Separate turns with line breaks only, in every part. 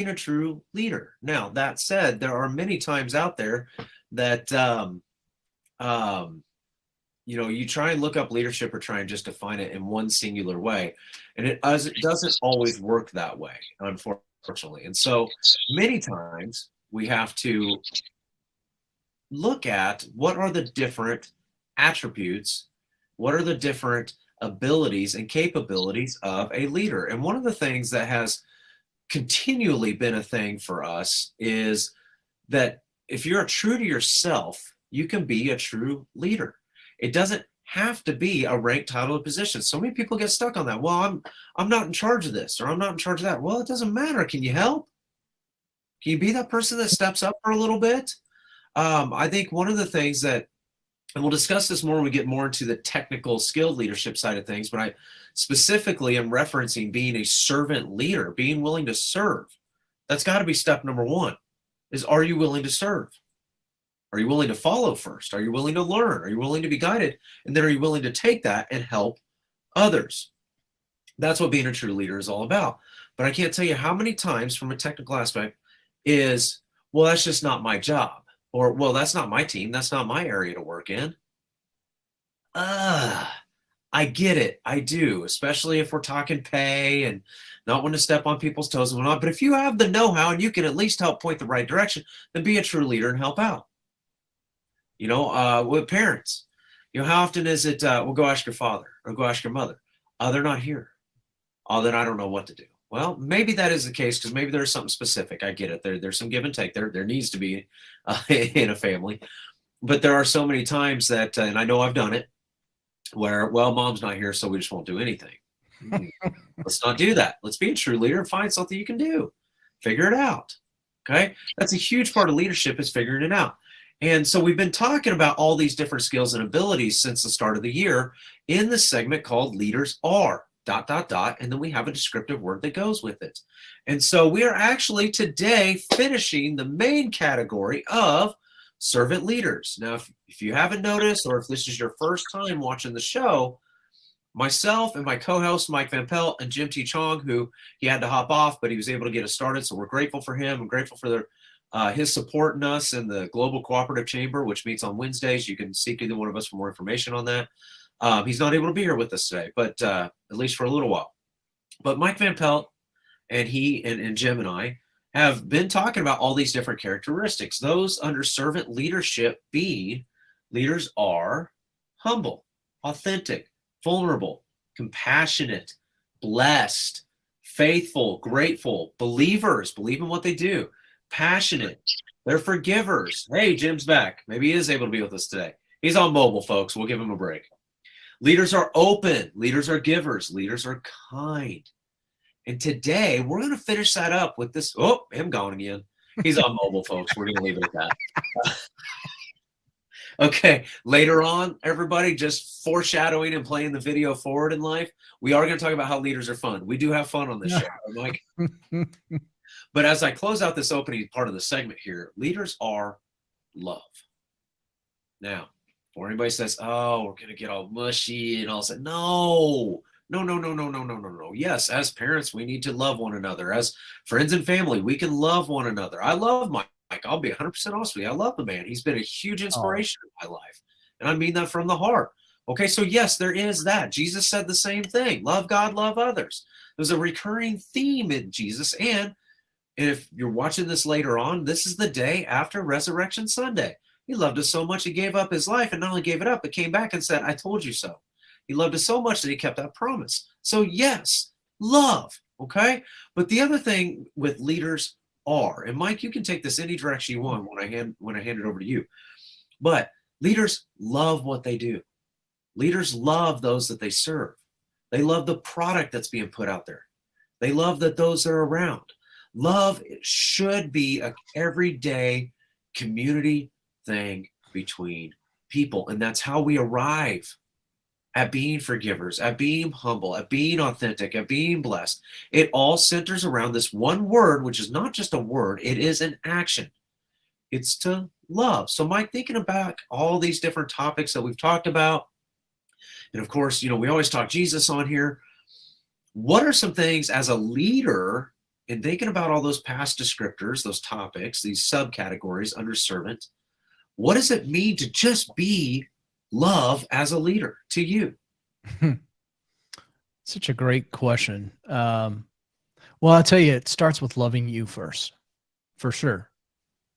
a true leader. Now, that said, there are many times out there that um, you try and look up leadership or try and just define it in one singular way, and it doesn't always work that way, unfortunately. And so many times we have to look at what are the different attributes, what are the different abilities and capabilities of a leader. And one of the things that has continually been a thing for us is that if you're true to yourself, you can be a true leader. It doesn't have to be a rank, title, or position. So many people get stuck on that. Well, I'm not in charge of this, or I'm not in charge of that. Well, it doesn't matter. Can you help? Can you be that person that steps up for a little bit? I think one of the things that, and we'll discuss this more when we get more into the technical skilled leadership side of things, but I specifically am referencing being a servant leader, being willing to serve. That's got to be step number one, is are you willing to serve? Are you willing to follow first? Are you willing to learn? Are you willing to be guided? And then are you willing to take that and help others? That's what being a true leader is all about. But I can't tell you how many times from a technical aspect is, well, that's just not my job. Or, well, that's not my team. That's not my area to work in. I get it. I do, especially if we're talking pay and not want to step on people's toes and whatnot. But if you have the know-how and you can at least help point the right direction, then be a true leader and help out. With parents, how often is it, well, go ask your father or go ask your mother. They're not here. Then I don't know what to do. Well, maybe that is the case because maybe there's something specific. I get it. There's some give and take. There needs to be in a family. But there are so many times that, and I know I've done it, where, well, mom's not here, so we just won't do anything. Let's not do that. Let's be a true leader and find something you can do. Figure it out. Okay? That's a huge part of leadership, is figuring it out. And so we've been talking about all these different skills and abilities since the start of the year in the segment called Leaders Are ... And then we have a descriptive word that goes with it. And so we are actually today finishing the main category of servant leaders. Now, if you haven't noticed, or if this is your first time watching the show, myself and my co-host Mike Van Pelt and Jim T. Chong, who he had to hop off, but he was able to get us started. So we're grateful for him. I'm grateful for his support in us in the Global Cooperative Chamber, which meets on Wednesdays. You can seek either one of us for more information on that. He's not able to be here with us today, but at least for a little while. But Mike Van Pelt and he and Jim and I have been talking about all these different characteristics. Those under servant leadership being, leaders are humble, authentic, vulnerable, compassionate, blessed, faithful, grateful, believers, believe in what they do, passionate, they're forgivers. Hey, Jim's back. Maybe he is able to be with us today. He's on mobile, folks. We'll give him a break. Leaders are open. Leaders are givers. Leaders are kind. And today, we're going to finish that up with this. Oh, him gone again. He's on mobile, folks. We're going to leave it at that. Okay, later on, everybody, just foreshadowing and playing the video forward in life, we are going to talk about how leaders are fun. We do have fun on this show, Mike. But as I close out this opening part of the segment here, leaders are love. Now, before anybody says, oh, we're going to get all mushy and all that, no. Yes, as parents, we need to love one another. As friends and family, we can love one another. I love Mike. I'll be 100% honest with you. I love the man. He's been a huge inspiration in my life. And I mean that from the heart. Okay, so yes, there is that. Jesus said the same thing. Love God, love others. There's a recurring theme in Jesus. And if you're watching this later on, this is the day after Resurrection Sunday. He loved us so much, he gave up his life, and not only gave it up, but came back and said, I told you so. He loved us so much that he kept that promise. So yes, love, okay? But the other thing with leaders are, and Mike, you can take this any direction you want when I hand it over to you, but leaders love what they do. Leaders love those that they serve. They love the product that's being put out there. They love that those are around. Love should be an everyday community thing between people, and that's how we arrive at being forgivers, at being humble, at being authentic, at being blessed. It all centers around this one word, which is not just a word, it is an action. It's to love. So Mike, thinking about all these different topics that we've talked about, and of course, we always talk Jesus on here. What are some things as a leader and thinking about all those past descriptors, those topics, these subcategories under servant, what does it mean to just be love as a leader to you?
Such a great question. Well, I'll tell you, it starts with loving you first, for sure.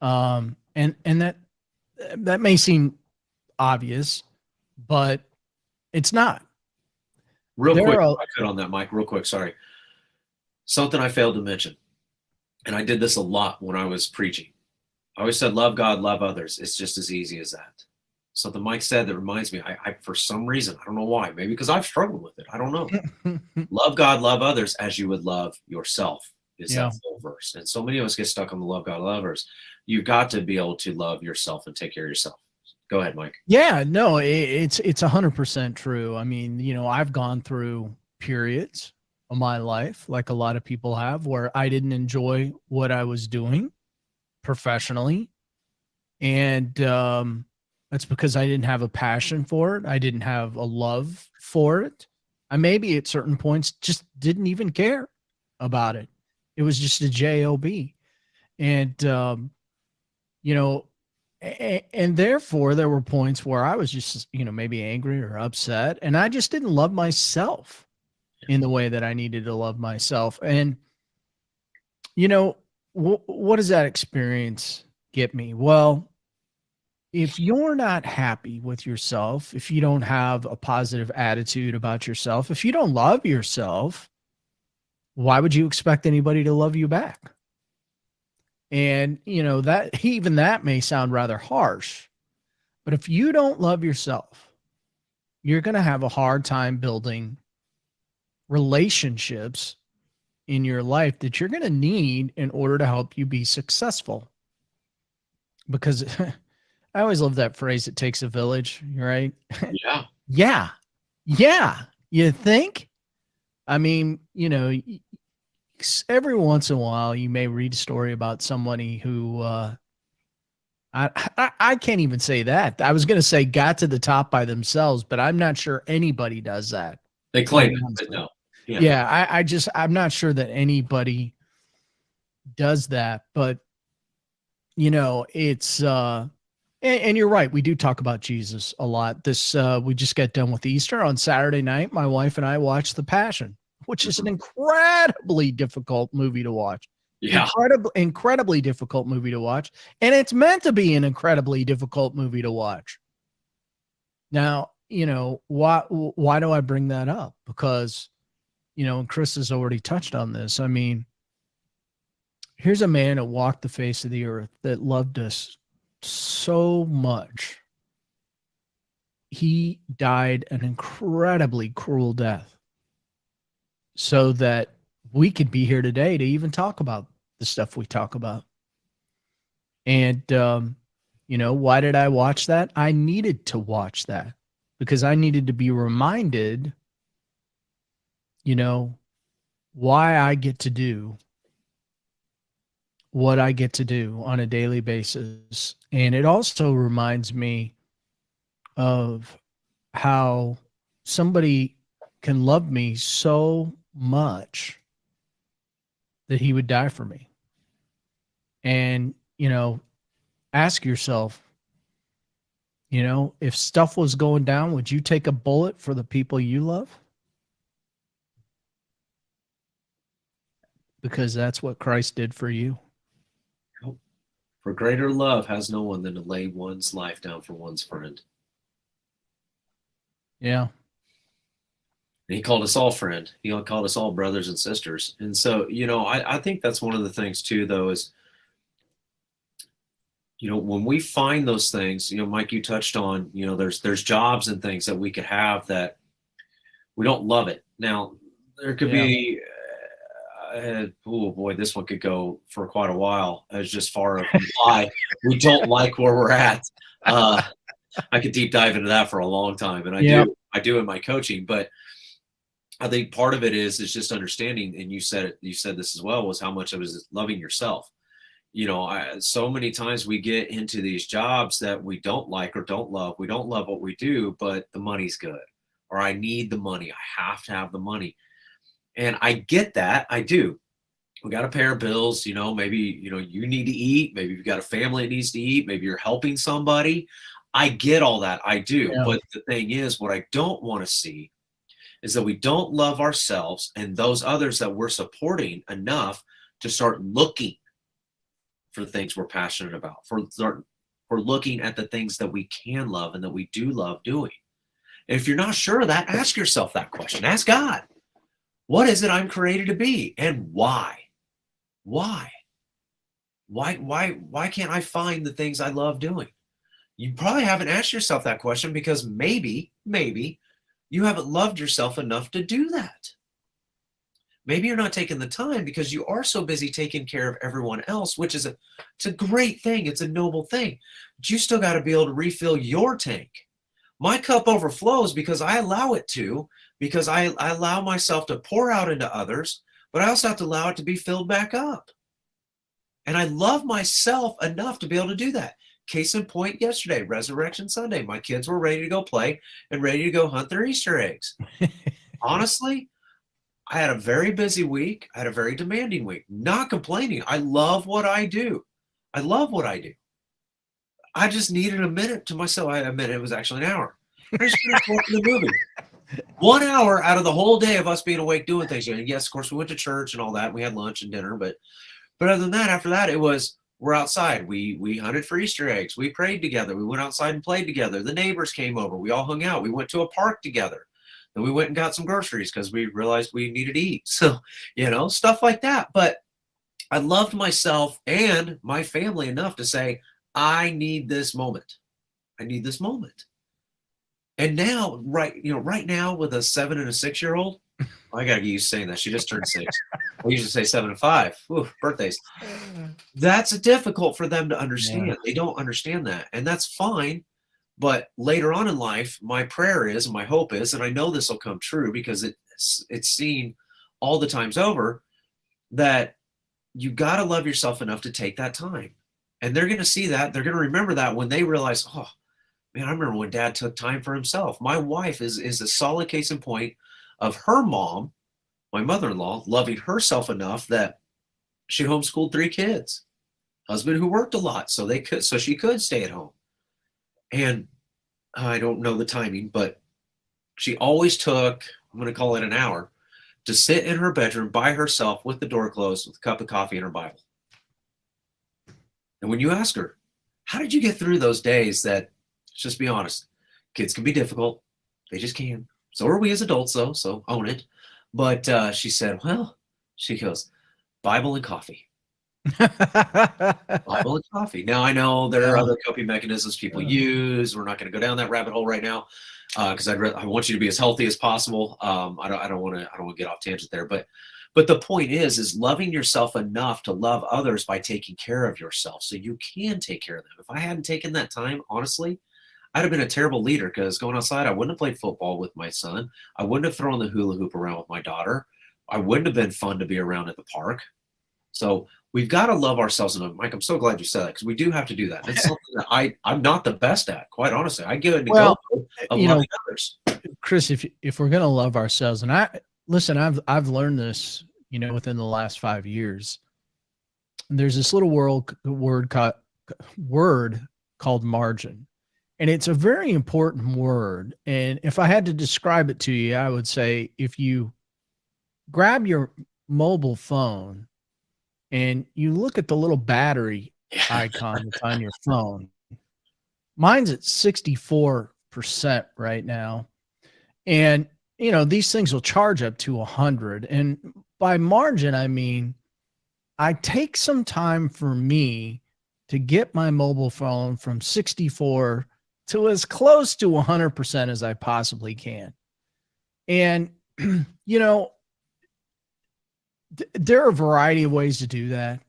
And that may seem obvious, but it's not.
Real
There
quick, if
are,
I could on that, Mike, real quick, sorry. Something I failed to mention, and I did this a lot when I was preaching. I always said, love God, love others. It's just as easy as that. Something Mike said that reminds me, I for some reason, I don't know why, maybe because I've struggled with it. I don't know. Love God, love others as you would love yourself is
yeah,
that full verse. And so many of us get stuck on the love God, love others. You've got to be able to love yourself and take care of yourself. Go ahead, Mike.
yeah, no, it's 100% true. I mean, I've gone through periods of my life, like a lot of people have, where I didn't enjoy what I was doing professionally, and that's because I didn't have a passion for it. I didn't have a love for it. I maybe at certain points just didn't even care about it. It was just a job, and you know, and therefore there were points where I was just maybe angry or upset, and I just didn't love myself in the way that I needed to love myself. And what does that experience get me? Well, if you're not happy with yourself, if you don't have a positive attitude about yourself, if you don't love yourself, why would you expect anybody to love you back? And, that even that may sound rather harsh, but if you don't love yourself, you're going to have a hard time building relationships in your life that you're going to need in order to help you be successful. Because I always love that phrase, it takes a village, right?
Yeah.
Yeah. Yeah. You think? I mean, every once in a while you may read a story about somebody who I can't even say that. I was going to say got to the top by themselves, but I'm not sure anybody does that.
They
Quite
claim it, but
honestly.
no. Yeah.
Yeah, I'm not sure that anybody does that, but it's and you're right. We do talk about Jesus a lot. We just got done with Easter on Saturday night. My wife and I watched The Passion, which is an incredibly difficult movie to watch.
Yeah.
Incredibly difficult movie to watch. And it's meant to be an incredibly difficult movie to watch. Now, why do I bring that up? Because, and Chris has already touched on this. I mean, here's a man that walked the face of the earth that loved us so much. He died an incredibly cruel death so that we could be here today to even talk about the stuff we talk about. And, why did I watch that? I needed to watch that because I needed to be reminded, why I get to do what I get to do on a daily basis. And it also reminds me of how somebody can love me so much that he would die for me. And, ask yourself, if stuff was going down, would you take a bullet for the people you love? Because that's what Christ did for you.
For greater love has no one than to lay one's life down for one's friend.
Yeah.
And he called us all friend. He called us all brothers and sisters. And so, I think that's one of the things too, though, is, when we find those things, Mike, you touched on, there's jobs and things that we could have that we don't love it. Now, there could be, oh boy, this one could go for quite a while as just far as why we don't like where we're at. I could deep dive into that for a long time, and I do in my coaching. But I think part of it is just understanding, and you said this as well, was how much of it is loving yourself. So many times we get into these jobs that we don't like or don't love. We don't love what we do, but the money's good, or I need the money. I have to have the money. And I get that. I do. we got to pay our bills. Maybe, you need to eat. Maybe you've got a family that needs to eat. Maybe you're helping somebody. I get all that. I do.
Yeah.
But the thing is, what I don't want to see is that we don't love ourselves and those others that we're supporting enough to start looking for things we're passionate about, for looking at the things that we can love and that we do love doing. And if you're not sure of that, ask yourself that question. Ask God, what is it I'm created to be, and why? Why? Why can't I find the things I love doing? You probably haven't asked yourself that question because maybe you haven't loved yourself enough to do that. Maybe you're not taking the time because you are so busy taking care of everyone else, which is it's a great thing. It's a noble thing. But you still got to be able to refill your tank. My cup overflows because I allow it to, because I allow myself to pour out into others, but I also have to allow it to be filled back up. And I love myself enough to be able to do that. Case in point, yesterday, Resurrection Sunday, my kids were ready to go play and ready to go hunt their Easter eggs. Honestly, I had a very busy week. I had a very demanding week. Not complaining. I love what I do. I love what I do. I just needed a minute to myself. I admit it was actually an hour. I just finished watching the movie. 1 hour out of the whole day of us being awake doing things. And yes, of course, we went to church and all that. We had lunch and dinner. But other than that, after that, it was we're outside. We hunted for Easter eggs. We prayed together. We went outside and played together. The neighbors came over. We all hung out. We went to a park together. Then we went and got some groceries because we realized we needed to eat. So, stuff like that. But I loved myself and my family enough to say, I need this moment. I need this moment. And now, right now with a 7 and a 6-year-old, I got to get used to saying that. She just turned 6. I usually say 7 and 5. Ooh, birthdays. That's difficult for them to understand. Yeah. They don't understand that. And that's fine. But later on in life, my prayer is, and my hope is, and I know this will come true because it's seen all the times over, that you got to love yourself enough to take that time. And they're going to see that. They're going to remember that when they realize, oh, man, I remember when Dad took time for himself. My wife is a solid case in point of her mom, my mother-in-law, loving herself enough that she homeschooled 3 kids. Husband who worked a lot, so she could stay at home. And I don't know the timing, but she always took, I'm going to call it an hour, to sit in her bedroom by herself with the door closed with a cup of coffee and her Bible. And when you ask her, how did you get through those days that, let's just be honest, kids can be difficult. They just can. So are we as adults, though, so own it. But she said, she goes, Bible and coffee. Bible and coffee. Now, I know there are other coping mechanisms people use. We're not going to go down that rabbit hole right now because I want you to be as healthy as possible. I don't want to get off tangent there. But the point is loving yourself enough to love others by taking care of yourself so you can take care of them. If I hadn't taken that time, honestly, I'd have been a terrible leader because going outside, I wouldn't have played football with my son. I wouldn't have thrown the hula hoop around with my daughter. I wouldn't have been fun to be around at the park. So we've got to love ourselves enough. Mike, I'm so glad you said that because we do have to do that. It's something that I'm not the best at, quite honestly. I give it a go of loving others.
Chris, if we're going to love ourselves, and I've learned this, within the last 5 years. There's this little word called margin. And it's a very important word. And if I had to describe it to you, I would say if you grab your mobile phone and you look at the little battery icon that's on your phone, mine's at 64% right now. And, these things will charge up to 100. And by margin, I mean, I take some time for me to get my mobile phone from 64 to as close to 100% as I possibly can. And, there are a variety of ways to do that.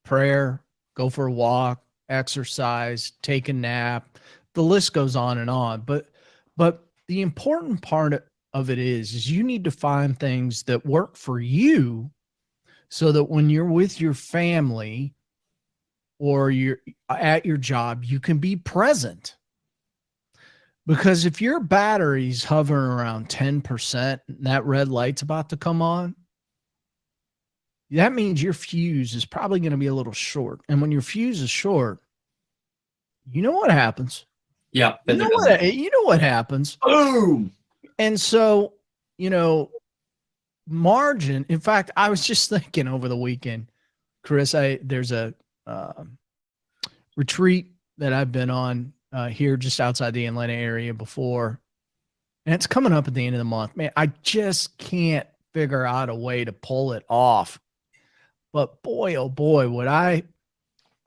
Prayer, go for a walk, exercise, take a nap. The list goes on and on. But the important part of it is you need to find things that work for you so that when you're with your family or you're at your job, you can be present. Because if your battery's hovering around 10% and that red light's about to come on, that means your fuse is probably going to be a little short. And when your fuse is short, you know what happens.
Yeah.
You know what happens.
Boom.
And so, margin. In fact, I was just thinking over the weekend, Chris, there's a retreat that I've been on here just outside the Atlanta area before, and it's coming up at the end of the month. Man, I just can't figure out a way to pull it off. But boy, oh boy, would I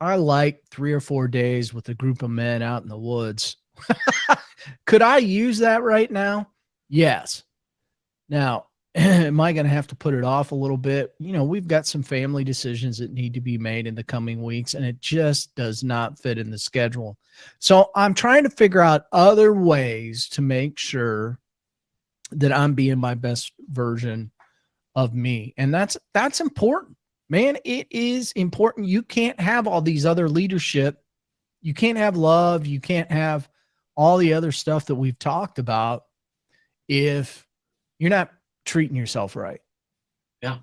like 3 or 4 days with a group of men out in the woods. Could I use that right now? Yes. Now, am I going to have to put it off a little bit? We've got some family decisions that need to be made in the coming weeks, and it just does not fit in the schedule. So I'm trying to figure out other ways to make sure that I'm being my best version of me. And that's important, man. It is important. You can't have all these other leadership. You can't have love. You can't have all the other stuff that we've talked about if you're not treating yourself right.
Yeah.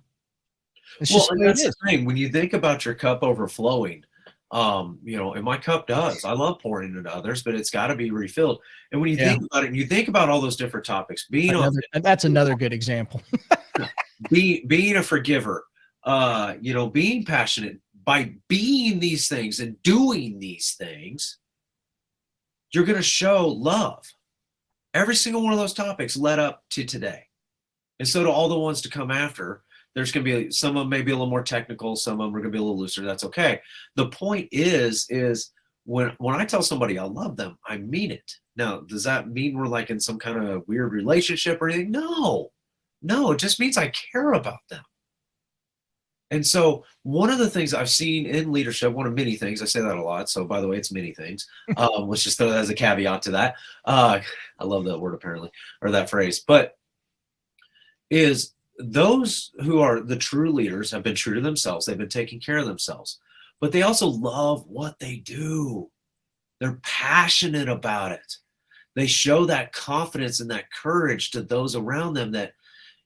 It's
Well,
just
and that's the thing. When you think about your cup overflowing, and my cup does. I love pouring into others, but it's got to be refilled. And when you think about it, and you think about all those different topics,
that's another good example.
being a forgiver, being passionate, by being these things and doing these things, you're going to show love. Every single one of those topics led up to today. And so to all the ones to come after, there's going to be some of them may be a little more technical, some of them are going to be a little looser. That's okay. The point is when I tell somebody I love them, I mean it. Now, does that mean we're like in some kind of weird relationship or anything? No, it just means I care about them. And so one of the things I've seen in leadership, one of many things, I say that a lot. So by the way, it's many things. Let's just throw that as a caveat to that. I love that word apparently, or that phrase, but is those who are the true leaders have been true to themselves. They've been taking care of themselves, but they also love what they do. They're passionate about it. They show that confidence and that courage to those around them that,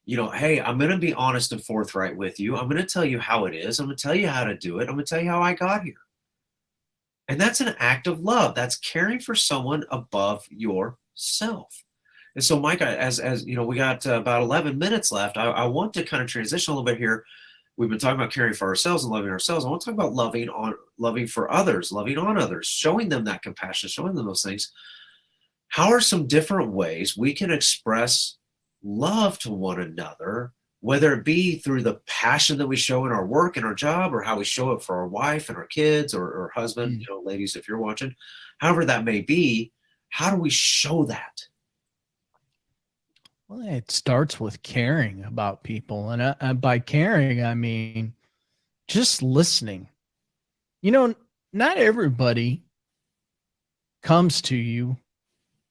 hey, I'm going to be honest and forthright with you. I'm going to tell you how it is. I'm going to tell you how to do it. I'm going to tell you how I got here. And that's an act of love. That's caring for someone above yourself. And so, Mike, as we got about 11 minutes left. I want to kind of transition a little bit here. We've been talking about caring for ourselves and loving ourselves. I want to talk about loving for others, loving on others, showing them that compassion, showing them those things. How are some different ways we can express love to one another, whether it be through the passion that we show in our work and our job, or how we show it for our wife and our kids or husband, ladies, if you're watching, however that may be, how do we show that?
Well, it starts with caring about people. And by caring, I mean just listening. Not everybody comes to you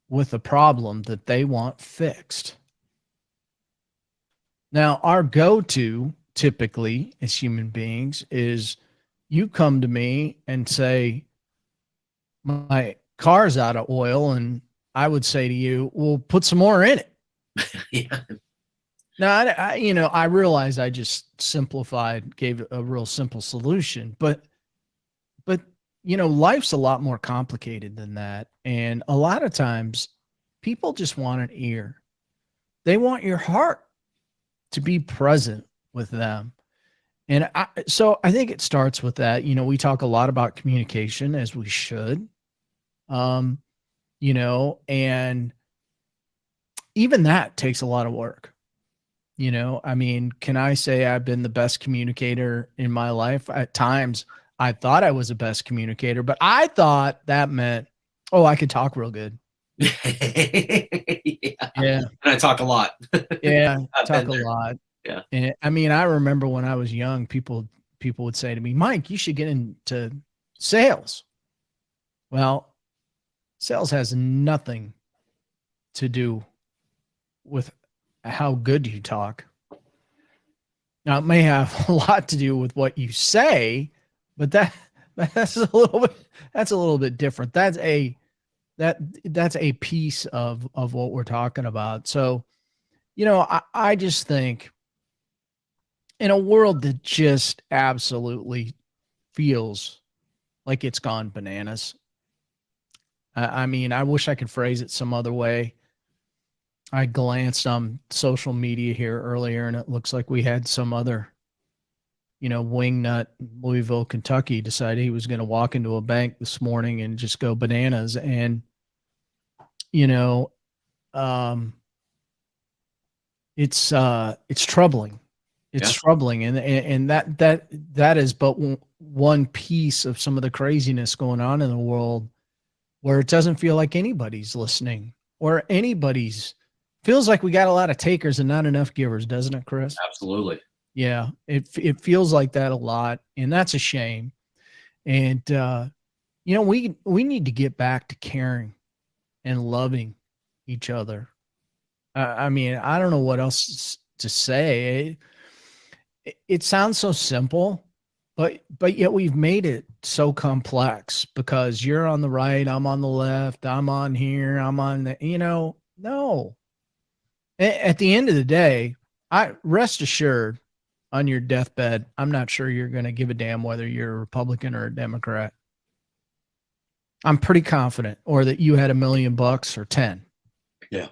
with a problem that they want fixed. Now, our go-to typically as human beings is you come to me and say, my car's out of oil. And I would say to you, well, put some more in it.
Yeah.
Now, I realize I just simplified, gave a real simple solution, but life's a lot more complicated than that. And a lot of times people just want an ear. They want your heart to be present with them. And so I think it starts with that. We talk a lot about communication, as we should, and even that takes a lot of work. Can I say I've been the best communicator in my life? At times I thought I was the best communicator, but I thought that meant, I could talk real good.
Yeah.
And
I talk a lot.
Yeah. Talk a lot.
Yeah.
And I remember when I was young, people would say to me, Mike, you should get into sales. Well, sales has nothing to do with how good you talk. Now, it may have a lot to do with what you say, but that's a little bit different. That's a piece of what we're talking about. So, I just think, in a world that just absolutely feels like it's gone bananas. I mean, I wish I could phrase it some other way. I glanced on social media here earlier, and it looks like we had some other, wingnut Louisville, Kentucky decided he was going to walk into a bank this morning and just go bananas. And, you know, um, it's troubling. It's
Yeah.
troubling. And that is but one piece of some of the craziness going on in the world, where it doesn't feel like anybody's listening, or anybody's feels like we got a lot of takers and not enough givers, doesn't it, Chris?
Absolutely.
Yeah, it feels like that a lot, and that's a shame. And we need to get back to caring and loving each other. I mean, I don't know what else to say. It sounds so simple, but yet we've made it so complex, because you're on the right, I'm on the left, I'm on here, I'm on the, no. At the end of the day, I rest assured, on your deathbed, I'm not sure you're going to give a damn whether you're a Republican or a Democrat. I'm pretty confident, or that you had $1 million or 10.
Yeah.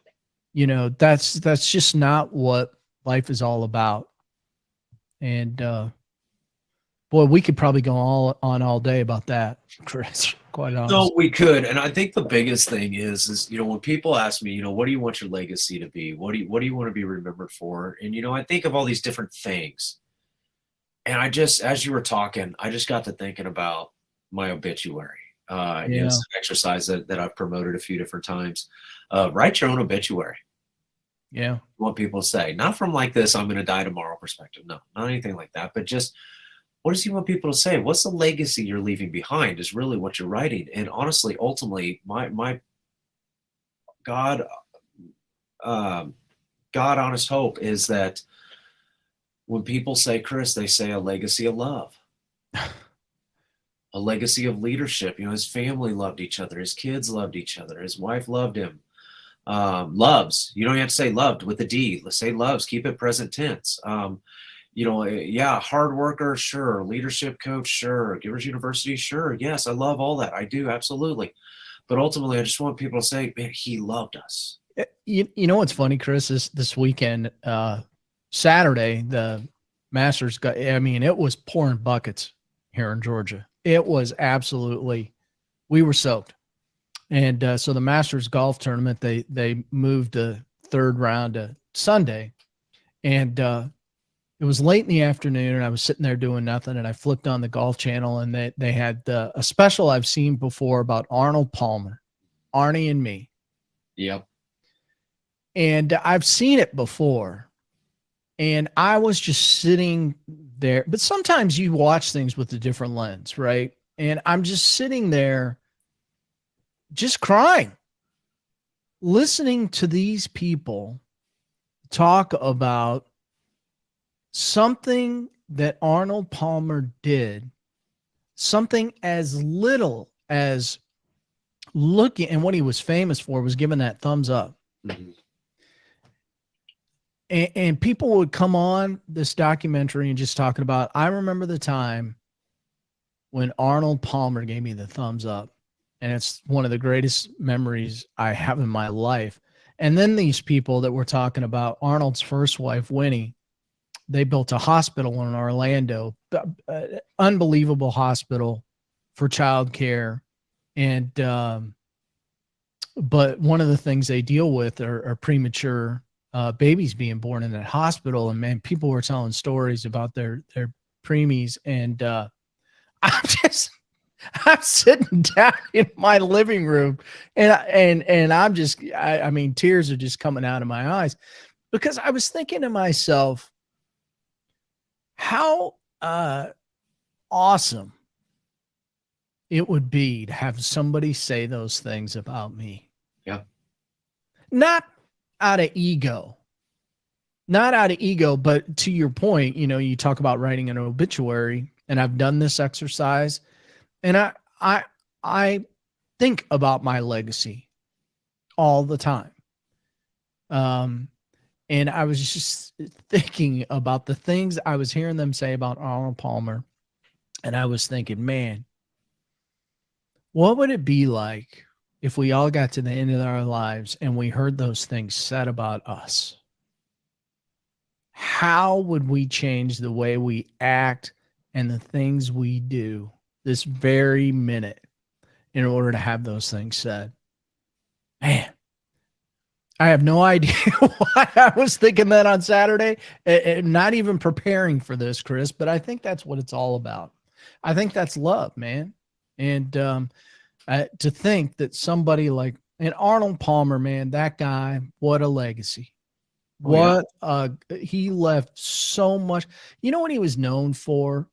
That's just not what life is all about. And boy, we could probably go all day about that, Chris. Quite honest.
No, we could. And I think the biggest thing is, when people ask me, what do you want your legacy to be? What do you want to be remembered for? And, I think of all these different things. And as you were talking, I just got to thinking about my obituary. It's an exercise that I've promoted a few different times. Write your own obituary.
Yeah.
What people say, not from like this, I'm going to die tomorrow perspective. No, not anything like that, but just, what does he want people to say? What's the legacy you're leaving behind is really what you're writing. And honestly, ultimately, my God, honest hope is that when people say Chris, they say a legacy of love, a legacy of leadership. His family loved each other. His kids loved each other. His wife loved him. Loves. You don't have to say loved with a D. Let's say loves. Keep it present tense. Hard worker, sure. Leadership coach, sure. Givers University, sure. Yes, I love all that. I do, absolutely. But ultimately, I just want people to say, man, he loved us.
You know what's funny, Chris, is this weekend, Saturday, the Masters it was pouring buckets here in Georgia. It was absolutely, we were soaked. And so the Masters golf tournament, they moved the third round to Sunday. And it was late in the afternoon, and I was sitting there doing nothing, and I flipped on the Golf Channel, and they had a special I've seen before about Arnold Palmer, Arnie and me.
Yep.
And I've seen it before, and I was just sitting there. But sometimes you watch things with a different lens, right? And I'm just sitting there just crying, listening to these people talk about something that Arnold Palmer did, something as little as looking, and what he was famous for was giving that thumbs up.
Mm-hmm.
And people would come on this documentary and just talking about, I remember the time when Arnold Palmer gave me the thumbs up. And it's one of the greatest memories I have in my life. And then these people that were talking about Arnold's first wife, Winnie, they built a hospital in Orlando, unbelievable hospital for childcare. And, but one of the things they deal with are premature babies being born in that hospital. And man, people were telling stories about their preemies. And I'm sitting down in my living room, and I'm just, I mean, tears are just coming out of my eyes, because I was thinking to myself, how awesome it would be to have somebody say those things about me.
Yeah.
Not out of ego, but to your point, you talk about writing an obituary, and I've done this exercise. And I think about my legacy all the time. And I was just thinking about the things I was hearing them say about Arnold Palmer. And I was thinking, man, what would it be like if we all got to the end of our lives and we heard those things said about us? How would we change the way we act and the things we do this very minute in order to have those things said? Man, I have no idea why I was thinking that on Saturday, not even preparing for this, Chris, but I think that's what it's all about. I think that's love, man. And to think that somebody like and Arnold Palmer, man, that guy, what a legacy.
Oh, yeah.
What he left so much. You know what he was known for?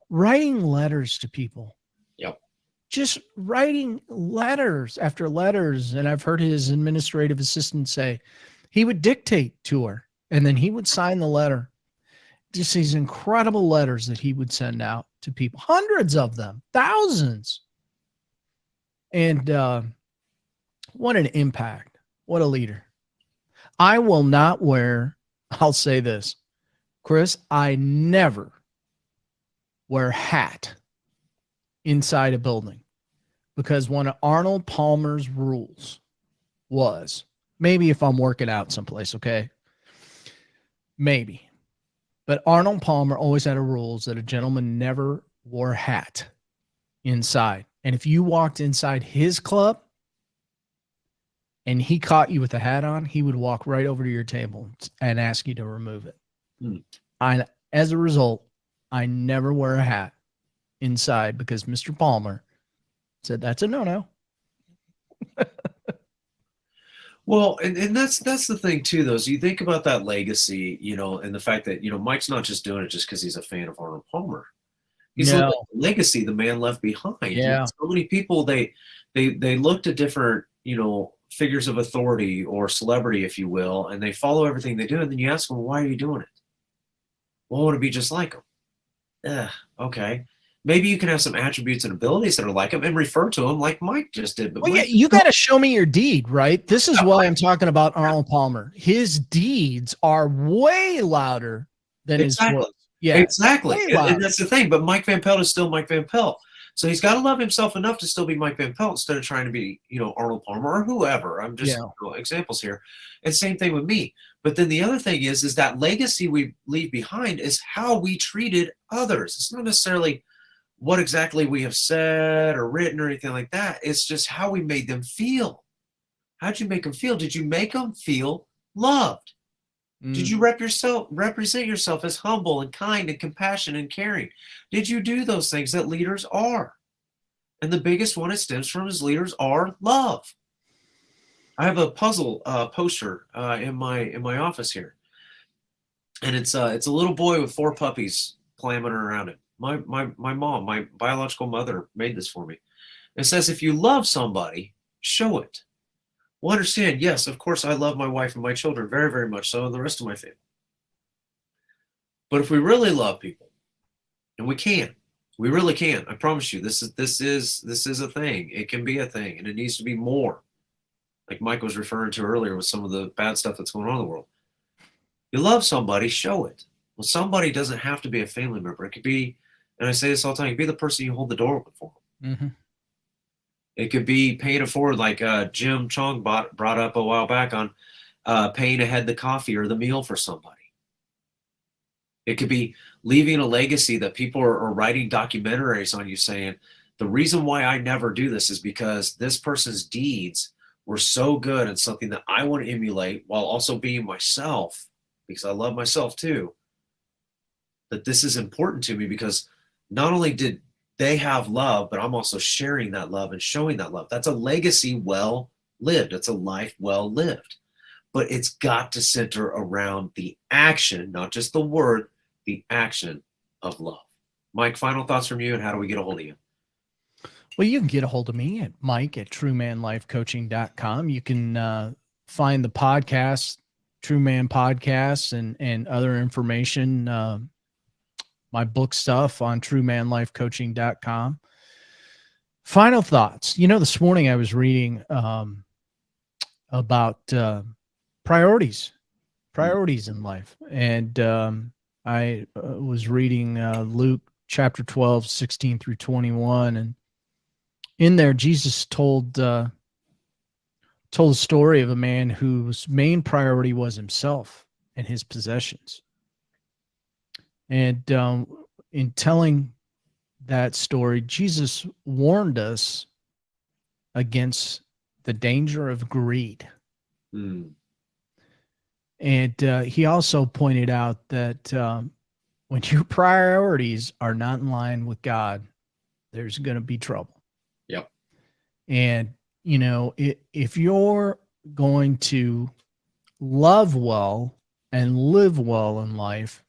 Writing letters to people.
Yep.
Just writing letters after letters. And I've heard his administrative assistant say he would dictate to her and then he would sign the letter. Just these incredible letters that he would send out to people, hundreds of them, thousands. And what an impact. What a leader. I will not wear, I'll say this, Chris, I never wear a hat inside a building because one of Arnold Palmer's rules was, maybe if I'm working out someplace, okay? Maybe. But Arnold Palmer always had a rules that a gentleman never wore a hat inside. And if you walked inside his club and he caught you with a hat on, he would walk right over to your table and ask you to remove it. As a result, I never wear a hat inside because Mr. Palmer said that's a no-no.
Well, and that's the thing too, though. So you think about that legacy, and the fact that Mike's not just doing it just because he's a fan of Arnold Palmer. He's looking at the legacy the man left behind.
Yeah.
So many people they look to different figures of authority or celebrity, if you will, and they follow everything they do. And then you ask them, why are you doing it? Well, I want to be just like them. Okay. Maybe you can have some attributes and abilities that are like him and refer to him like Mike just did. But
yeah, you got to show me your deed, right? This is why I'm talking about Arnold Palmer. His deeds are way louder than his words. Yeah,
exactly. And that's the thing. But Mike Van Pelt is still Mike Van Pelt. So he's got to love himself enough to still be Mike Van Pelt instead of trying to be, Arnold Palmer or whoever. I'm just examples here. And same thing with me. But then the other thing is that legacy we leave behind is how we treated others. It's not necessarily what exactly we have said or written or anything like that. It's just how we made them feel. How'd you make them feel? Did you make them feel loved? Did you represent yourself as humble and kind and compassionate and caring? Did you do those things that leaders are? And the biggest one it stems from is leaders are love. I have a puzzle poster in my office here, and it's a little boy with 4 puppies clamoring around it. My mom, my biological mother, made this for me. It says, if you love somebody, show it. Well, understand, yes, of course, I love my wife and my children very, very much so, and the rest of my family. But if we really love people, and we really can, I promise you, this is a thing. It can be a thing, and it needs to be more. Like Mike was referring to earlier with some of the bad stuff that's going on in the world. You love somebody, show it. Well, somebody doesn't have to be a family member. It could be, and I say this all the time, it could be the person you hold the door open for.
Mm-hmm.
It could be paying it forward, like Jim Chong brought up a while back on paying ahead the coffee or the meal for somebody. It could be leaving a legacy that people are writing documentaries on you saying, the reason why I never do this is because this person's deeds were so good and something that I want to emulate while also being myself, because I love myself too, that this is important to me because not only did they have love, but I'm also sharing that love and showing that love. That's a legacy well lived. It's a life well lived. But it's got to center around the action, not just the word, the action of love. Mike, final thoughts from you, and how do we get a hold of you?
Well, you can get a hold of me at mike@truemanlifecoaching.com. You can find the podcast, True Man Podcasts, and other information, my book stuff on truemanlifecoaching.com. Final thoughts. This morning I was reading about priorities priorities in life. And I was reading Luke chapter 12, 16 through 21. And in there, Jesus told a story of a man whose main priority was himself and his possessions. And in telling that story, Jesus warned us against the danger of greed.
Mm.
And he also pointed out that when your priorities are not in line with God, there's going to be trouble.
Yep.
And, you know, if you're going to love well and live well in life,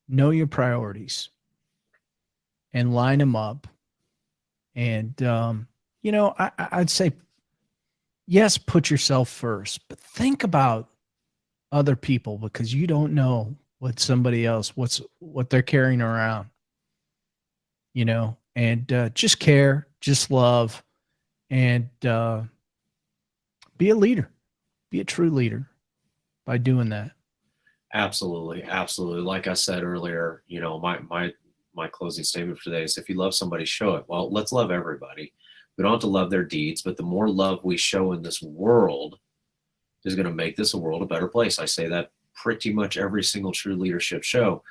know your priorities and line them up. And, you know, I'd say, yes, put yourself first, but think about other people, because you don't know what somebody else, what they're carrying around, you know, and just care, just love, and be a leader, be a true leader by doing that.
Absolutely. Absolutely. Like I said earlier, you know, my closing statement for today is, if you love somebody, show it. Well, let's love everybody. We don't have to love their deeds, but the more love we show in this world is going to make this a world a better place. I say that pretty much every single true leadership show,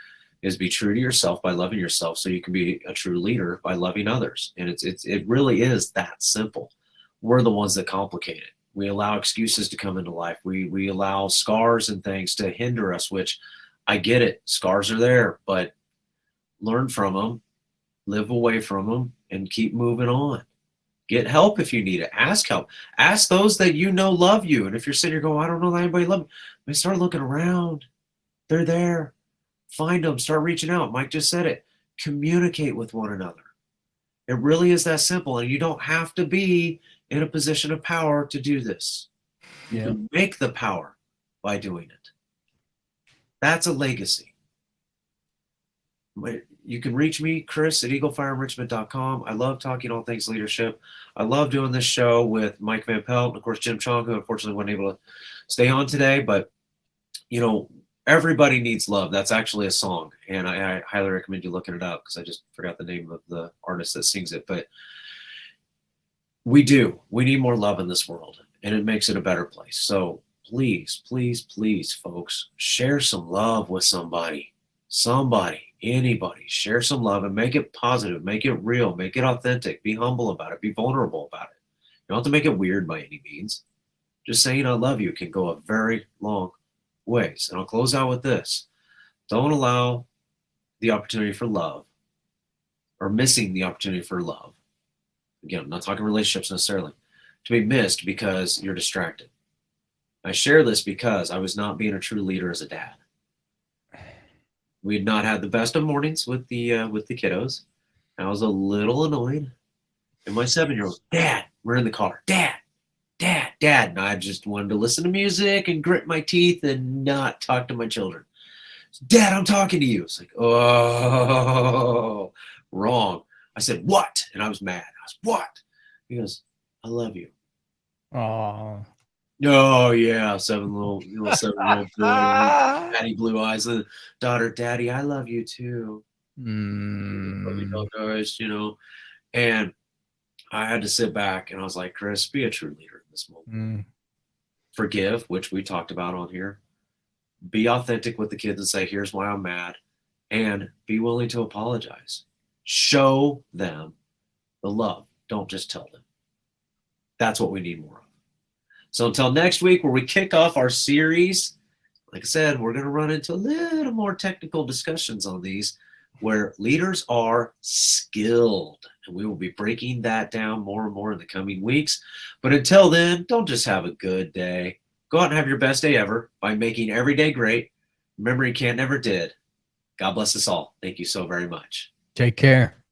is be true to yourself by loving yourself, so you can be a true leader by loving others. And it really is that simple. We're the ones that complicate it. We allow excuses to come into life. We allow scars and things to hinder us, which I get it. Scars are there, but learn from them, live away from them, and keep moving on. Get help if you need it. Ask help. Ask those that you know love you. And if you're sitting here going, I don't know that anybody love me, start looking around. They're there. Find them. Start reaching out. Mike just said it. Communicate with one another. It really is that simple. And you don't have to be in a position of power to do this. You can make the power by doing it. That's a legacy. You can reach me, Chris, at eaglefireenrichment.com. I love talking all things leadership. I love doing this show with Mike Van Pelt and, of course, Jim Chong, who unfortunately wasn't able to stay on today. But, you know, everybody needs love. That's actually a song, and I highly recommend you looking it up, because I just forgot the name of the artist that sings it. But we need more love in this world, and it makes it a better place. So please, please, please, folks, share some love with somebody, anybody. Share some love and make it positive, make it real, make it authentic, be humble about it, be vulnerable about it. You don't have to make it weird by any means. Just saying I love you can go a very long ways. And I'll close out with this. Don't allow the opportunity for love, or missing the opportunity for love. Again, I'm not talking relationships necessarily, to be missed because you're distracted. I share this because I was not being a true leader as a dad. We had not had the best of mornings with the kiddos. I was a little annoyed. And my 7-year-old, Dad, we're in the car. Dad. And I just wanted to listen to music and grit my teeth and not talk to my children. Dad, I'm talking to you. It's like, oh, wrong. I said, what? And I was mad. What? He goes, I love you.
Oh.
Oh yeah, little 7-year-old boy, daddy blue eyes, and daughter, Daddy, I love you too. Love you, guys, you know. And I had to sit back, and I was like, Chris, be a true leader in this moment. Forgive, which we talked about on here. Be authentic with the kids and say, here's why I'm mad, and be willing to apologize. Show them the love. Don't just tell them. That's what we need more of. So until next week, where we kick off our series, like I said, we're going to run into a little more technical discussions on these, where leaders are skilled. And we will be breaking that down more and more in the coming weeks. But until then, don't just have a good day. Go out and have your best day ever by making every day great. Remember, you can't never did. God bless us all. Thank you so very much.
Take care.